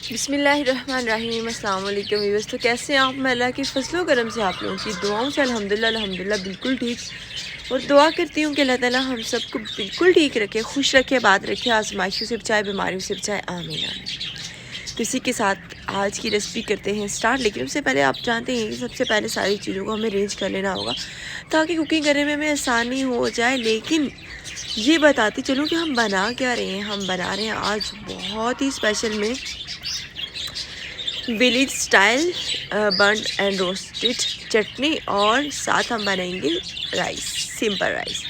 बिस्मिल्लाहिर्रहमानिर्रहीम अस्सलाम वालेकुम व्यूअर्स। तो कैसे हैं आप? मैं अल्लाह की फजलो करम से आप लोगों की दुआओं से अल्हम्दुलिल्लाह बिल्कुल ठीक। और दुआ करती हूँ कि अल्लाह ताला हम सबको बिल्कुल ठीक रखे, खुश रखे, आबाद रखे, आजमाइशों से बचाए, बीमारियों से बचाए, आमीन आमीन। तो इसी के साथ आज की रेसिपी करते हैं स्टार्ट। लेकिन उससे पहले आप जानते हैं कि सबसे पहले सारी चीज़ों को हमें अरेंज कर लेना होगा ताकि कुकिंग करने में हमें आसानी हो जाए। लेकिन ये बताती चलूँ कि हम बना क्या रहे हैं। हम बना रहे हैं आज बहुत ही स्पेशल में village style burn and roasted chutney, और साथ हम बनाएंगे राइस, सिंपल राइस।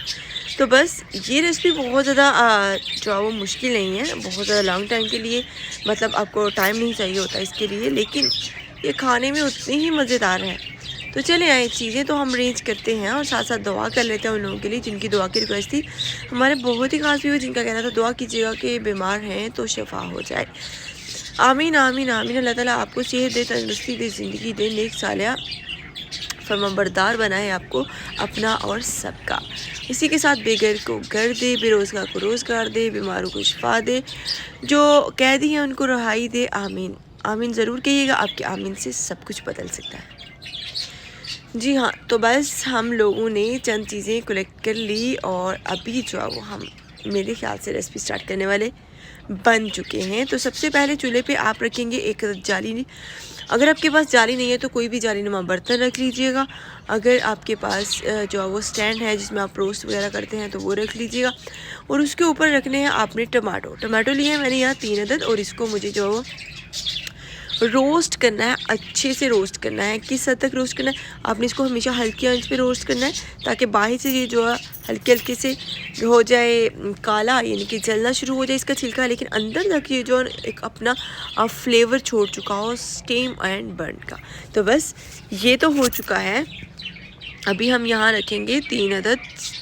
तो बस ये रेसिपी बहुत ज़्यादा जो है वो मुश्किल नहीं है, बहुत ज़्यादा लॉन्ग टाइम के लिए, मतलब आपको टाइम नहीं चाहिए होता इसके लिए, लेकिन ये खाने में उतनी ही मज़ेदार है। तो चले आए, चीज़ें तो हम अरेंज करते हैं और साथ साथ दुआ कर लेते हैं उन लोगों के लिए जिनकी दुआ की रिक्वेस्ट थी। हमारे बहुत ही खास भी जिनका कहना था दुआ कीजिएगा कि बीमार हैं तो शिफा हो जाए। आमीन आमीन आमीन। अल्लाह ताला आपको सेहत दे, तंदुरुस्ती दे, ज़िंदगी दे, नेक सालिया फरमाबरदार बनाए आपको अपना और सबका। इसी के साथ बेघर को घर दे, बेरोज़गार को रोज़गार दे, बीमारों को शिफा दे, जो कैदी हैं उनको रहाई दे। आमीन आमीन ज़रूर कहिएगा, आपके आमीन से सब कुछ बदल सकता है। जी हाँ, तो बस हम लोगों ने चंद चीज़ें कलेक्ट कर ली और अभी जो है वो हम मेरे ख्याल से रेसिपी स्टार्ट करने वाले बन चुके हैं। तो सबसे पहले चूल्हे पे आप रखेंगे एक जाली। अगर आपके पास जाली नहीं है तो कोई भी जालीनुमा बर्तन रख लीजिएगा। अगर आपके पास जो है वो स्टैंड है जिसमें आप रोस्ट वगैरह करते हैं तो वो रख लीजिएगा। और उसके ऊपर रखने हैं आपने टमाटो लिए हैं मैंने यहाँ 3 अदद, और इसको मुझे जो है वो रोस्ट करना है, अच्छे से रोस्ट करना है। किस हद तक रोस्ट करना है? आपने इसको हमेशा हल्की आंच पे रोस्ट करना है ताकि बाहर से ये जो है हल्के हल्के से हो जाए काला, यानी कि जलना शुरू हो जाए इसका छिलका, लेकिन अंदर तक ये जो एक अपना फ्लेवर छोड़ चुका हो स्टीम एंड बर्न का। तो बस ये तो हो चुका है। अभी हम यहाँ रखेंगे 3 अदद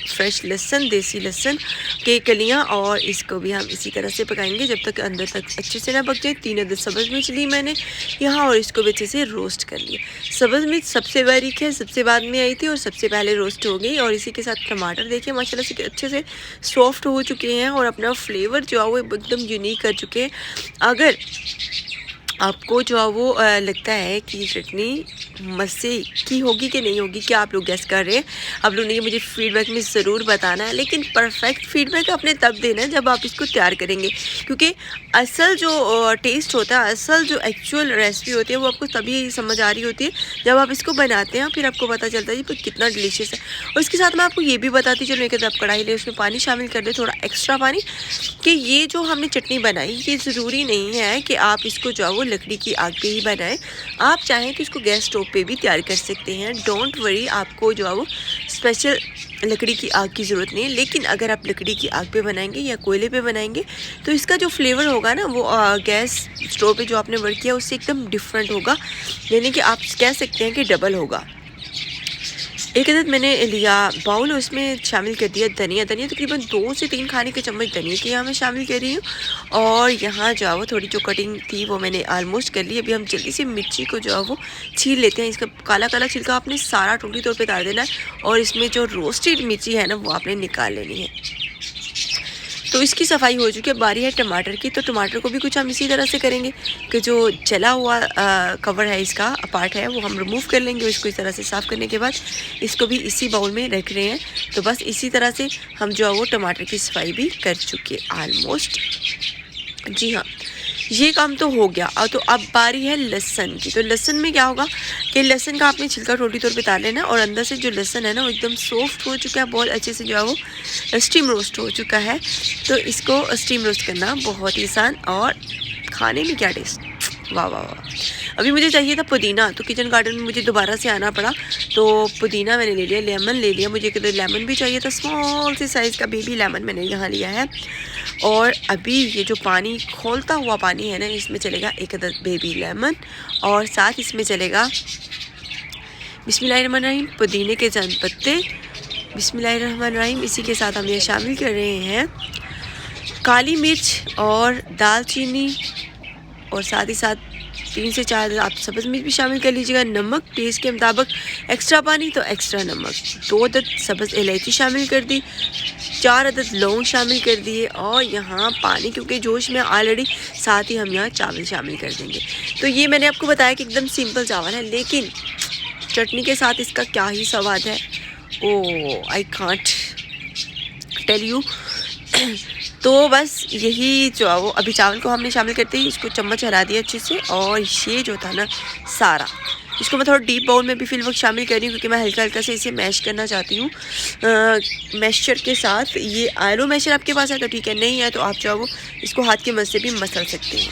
फ्रेश लहसुन, देसी लहसुन के कलियाँ, और इसको भी हम इसी तरह से पकाएंगे जब तक अंदर तक अच्छे से ना पक जाए। 3 अदद सब्ज़ मिर्च ली मैंने यहाँ और इसको भी अच्छे से रोस्ट कर लिया। सब्ज़ मिर्च सबसे बारीक है, सबसे बाद में आई थी और सबसे पहले रोस्ट हो गई। और इसी के साथ टमाटर देखिए माशाल्लाह से अच्छे से सॉफ्ट हो चुके हैं और अपना फ्लेवर जो है वो एकदम यूनिक कर चुके हैं। अगर आपको जो है वो लगता है कि ये चटनी मज़े की होगी कि नहीं होगी, क्या आप लोग गेस कर रहे हैं? आप लोगों ने मुझे फीडबैक में ज़रूर बताना है, लेकिन परफेक्ट फीडबैक आपने तब देना है जब आप इसको तैयार करेंगे, क्योंकि असल जो टेस्ट होता है, असल जो एक्चुअल रेसिपी होती है वो आपको तभी समझ आ रही होती है जब आप इसको बनाते हैं, फिर आपको पता चलता है कि कितना डिलीशियस है। और इसके साथ मैं आपको ये भी बताती चलूँ कि आप कढ़ाई ले, उसमें पानी शामिल कर दें, थोड़ा एक्स्ट्रा पानी, कि ये जो हमने चटनी बनाई ये ज़रूरी नहीं है कि आप इसको जो है वो लकड़ी की आग पे ही बनाएं। आप चाहें तो इसको गैस स्टोव पे भी तैयार कर सकते हैं। डोंट वरी, आपको जो है वो स्पेशल लकड़ी की आग की ज़रूरत नहीं है। लेकिन अगर आप लकड़ी की आग पे बनाएंगे या कोयले पे बनाएंगे तो इसका जो फ्लेवर होगा ना वो गैस स्टोव पे जो आपने वर्क किया उससे एकदम डिफरेंट होगा, यानी कि आप कह सकते हैं कि डबल होगा। एक अदद मैंने लिया बाउल, उसमें शामिल कर दिया धनिया तकरीबन 2 से 3 खाने के चम्मच धनिया के यहाँ मैं शामिल कर रही हूँ। और यहाँ जो है वो थोड़ी जो कटिंग थी वो मैंने आलमोस्ट कर ली। अभी हम जल्दी से मिर्ची को जो है वो छील लेते हैं। इसका काला काला छिलका आपने सारा टोटली तौर पे उतार देना है और इसमें जो रोस्टेड मिर्ची है ना वो आपने निकाल लेनी है। तो इसकी सफाई हो चुकी है। बारी है टमाटर की, तो टमाटर को भी कुछ हम इसी तरह से करेंगे कि जो जला हुआ कवर है, इसका पार्ट है, वो हम रिमूव कर लेंगे। इसको इस तरह से साफ़ करने के बाद इसको भी इसी बाउल में रख रहे हैं। तो बस इसी तरह से हम जो है वो टमाटर की सफाई भी कर चुके ऑलमोस्ट। जी हाँ, ये काम तो हो गया। और तो अब बारी है लहसुन की। तो लहसुन में क्या होगा कि लहसुन का आपने छिलका टोटी तौर पे उतार लेना, और अंदर से जो लहसुन है ना वो एकदम सॉफ्ट हो चुका है, बहुत अच्छे से जो है वो स्टीम रोस्ट हो चुका है। तो इसको स्टीम रोस्ट करना बहुत ही आसान और खाने में क्या टेस्ट, वाह वाह वाह। अभी मुझे चाहिए था पुदीना, तो किचन गार्डन में मुझे दोबारा से आना पड़ा, तो पुदीना मैंने ले लिया, लेमन ले लिया, मुझे किधर लेमन भी चाहिए था, स्मॉल सी साइज़ का बेबी लेमन मैंने यहाँ लिया है। और अभी ये जो पानी खोलता हुआ पानी है ना, इसमें चलेगा 1 अदद बेबी लेमन, और साथ इसमें चलेगा बिस्मिल्लाहिर्रहमानिर्रहीम पुदीने के चंद पत्ते, बिस्मिल्लाहिर्रहमानिर्रहीम। इसी के साथ हम ये शामिल कर रहे हैं काली मिर्च और दालचीनी, और साथ ही साथ 3 से 4 आप सब्ज़ मिर्च भी शामिल कर लीजिएगा। नमक टेस्ट के मुताबिक, एक्स्ट्रा पानी तो एक्स्ट्रा नमक। 2 अदद सब्ज़ इलायची शामिल कर दी, 4 अदद लौंग शामिल कर दिए और यहाँ पानी, क्योंकि जोश में ऑलरेडी, साथ ही हम यहाँ चावल शामिल कर देंगे। तो ये मैंने आपको बताया कि एकदम सिंपल चावल है, लेकिन चटनी के साथ इसका क्या ही स्वाद है, ओह आई कांट टेल यू। तो बस यही जो है वो अभी चावल को हमने शामिल करते ही इसको चम्मच हरा दिया अच्छे से, और ये जो था ना सारा, इसको मैं थोड़ा डीप बाउल में भी फिल वक्त शामिल कर रही हूँ, क्योंकि मैं हल्का हल्का से इसे मैश करना चाहती हूँ मैशर के साथ। ये आयरो मैशर आपके पास है तो ठीक है, नहीं है तो आप जो है वो इसको हाथ के मस से भी मसल सकते हैं।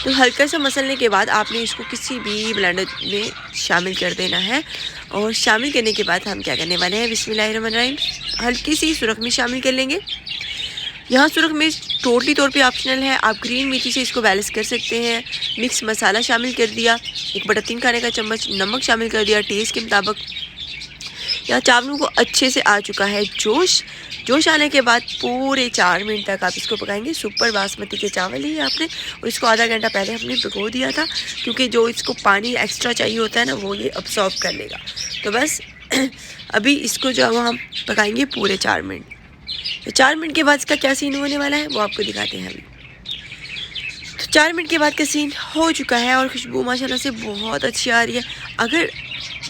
तो हल्का सा मसलने के बाद आपने इसको किसी भी ब्लेंडर में शामिल कर देना है, और शामिल करने के बाद हम क्या करने वाले हैं, बिस्मिल्लाहिर्रहमानिर्रहीम, हल्की सी सुरख मिर्च शामिल कर लेंगे। यहाँ सुरख मिर्च टोटली तौर पे ऑप्शनल है, आप ग्रीन मिर्ची से इसको बैलेंस कर सकते हैं। मिक्स मसाला शामिल कर दिया, 1/3 खाने का चम्मच नमक शामिल कर दिया टेस्ट के मुताबिक। यहाँ चावलों को अच्छे से आ चुका है जोश आने के बाद पूरे 4 मिनट तक आप इसको पकाएंगे। सुपर बासमती के चावल ही आपने, और इसको आधा घंटा पहले हमने भिगो दिया था, क्योंकि जो इसको पानी एक्स्ट्रा चाहिए होता है ना वो ये अब्सॉर्ब कर लेगा। तो बस अभी इसको जो है हम पकाएंगे पूरे 4 मिनट। तो 4 मिनट के बाद इसका क्या सीन होने वाला है वो आपको दिखाते हैं अभी। तो 4 मिनट के बाद का सीन हो चुका है, और खुशबू माशाल्लाह से बहुत अच्छी आ रही है। अगर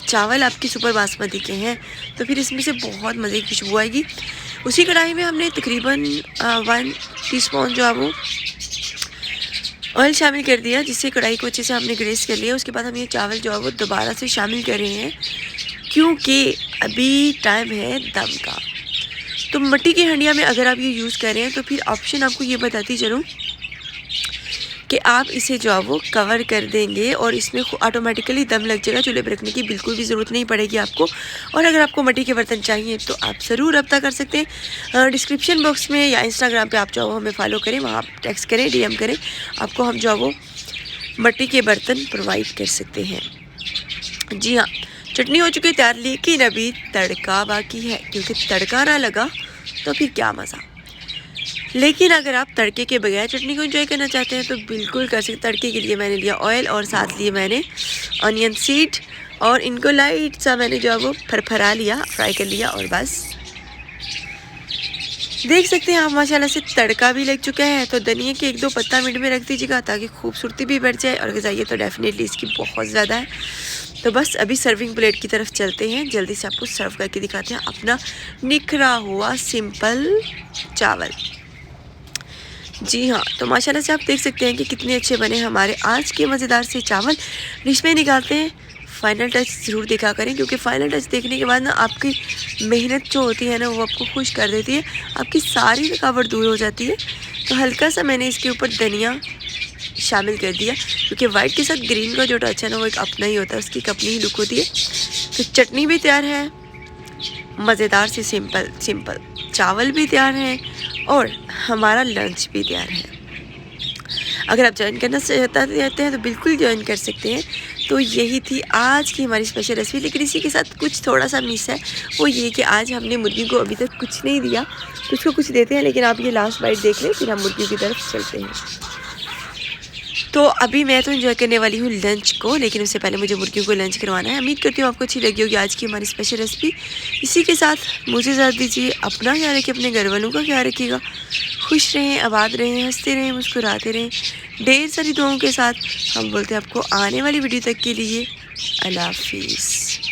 चावल आपके सुपर बासमती के हैं तो फिर इसमें से बहुत मज़े की खुशबू आएगी। उसी कढ़ाई में हमने तकरीबन 1 टीस्पून जो है वो ऑयल शामिल कर दिया, जिससे कढ़ाई को अच्छे से हमने ग्रेस कर लिया। उसके बाद हम ये चावल जो है वो दोबारा से शामिल कर रहे हैं, क्योंकि अभी टाइम है दम का। तो मिट्टी की हंडिया में अगर आप ये यूज़ कर रहे हैं तो फिर ऑप्शन आपको ये बताती चलूँ कि आप इसे जो है वो कवर कर देंगे और इसमें ऑटोमेटिकली दम लग जाएगा, चूल्हे पर रखने की बिल्कुल भी ज़रूरत नहीं पड़ेगी आपको। और अगर आपको मिट्टी के बर्तन चाहिए तो आप ज़रूर रब्ता कर सकते हैं। डिस्क्रिप्शन बॉक्स में या इंस्टाग्राम पे आप जो है हमें फॉलो करें, वहाँ आप टेक्स्ट करें, DM करें, आपको हम जो है वो मिट्टी के बर्तन प्रोवाइड कर सकते हैं। जी हाँ, चटनी हो चुकी है तैयार, लेकिन अभी तड़का बाकी है, क्योंकि तड़का ना लगा तो फिर क्या मज़ा। लेकिन अगर आप तड़के के बगैर चटनी को एंजॉय करना चाहते हैं तो बिल्कुल कर सकते। तड़के के लिए मैंने लिया ऑयल, और साथ लिए मैंने ऑनियन सीड, और इनको लाइट सा मैंने जो है वो फरफरा लिया, फ्राई कर लिया। और बस देख सकते हैं आप माशाल्लाह से तड़का भी लग चुका है। तो धनिया के 1-2 पत्ता मिनट में रख दीजिएगा ताकि खूबसूरती भी बढ़ जाए, और गजाइए तो डेफिनेटली इसकी बहुत ज़्यादा है। तो बस अभी सर्विंग प्लेट की तरफ चलते हैं, जल्दी से आपको सर्व करके दिखाते हैं अपना निखरा हुआ सिंपल चावल। जी हाँ, तो माशाल्लाह से आप देख सकते हैं कि कितने अच्छे बने हमारे आज के मज़ेदार से चावल। डिश में निकालते हैं, फाइनल टच ज़रूर देखा करें, क्योंकि फाइनल टच देखने के बाद ना आपकी मेहनत जो होती है ना वो आपको खुश कर देती है, आपकी सारी थकावट दूर हो जाती है। तो हल्का सा मैंने इसके ऊपर धनिया शामिल कर दिया, क्योंकि वाइट के साथ ग्रीन का जो टच है ना वो एक अपना ही होता है, उसकी एक अपनी ही लुक होती है। तो चटनी भी तैयार है, मज़ेदार से सिंपल चावल भी तैयार हैं, और हमारा लंच भी तैयार है। अगर आप ज्वाइन करना चाहते हैं तो बिल्कुल ज्वाइन कर सकते हैं। तो यही थी आज की हमारी स्पेशल रेसिपी, लेकिन इसी के साथ कुछ थोड़ा सा मिस है, वो ये कि आज हमने मुर्गी को अभी तक कुछ नहीं दिया, तो उसको कुछ देते हैं। लेकिन आप ये लास्ट बाइट देख लें, फिर हम मुर्गी की तरफ चलते हैं। तो अभी मैं तो एंजॉय करने वाली हूँ लंच को, लेकिन उससे पहले मुझे मुर्गियों को लंच करवाना है। उम्मीद करती हूँ आपको अच्छी लगी होगी आज की हमारी स्पेशल रेसिपी। इसी के साथ मुझे साथ दीजिए, अपना ख्याल रखिए, अपने घर वालों का ख्याल रखिएगा, खुश रहें, आबाद रहें, हंसते रहें, मुस्कुराते रहें। ढेर सारी दुआओं के साथ हम बोलते हैं आपको आने वाली वीडियो तक के लिए अल्लाह हाफिज़।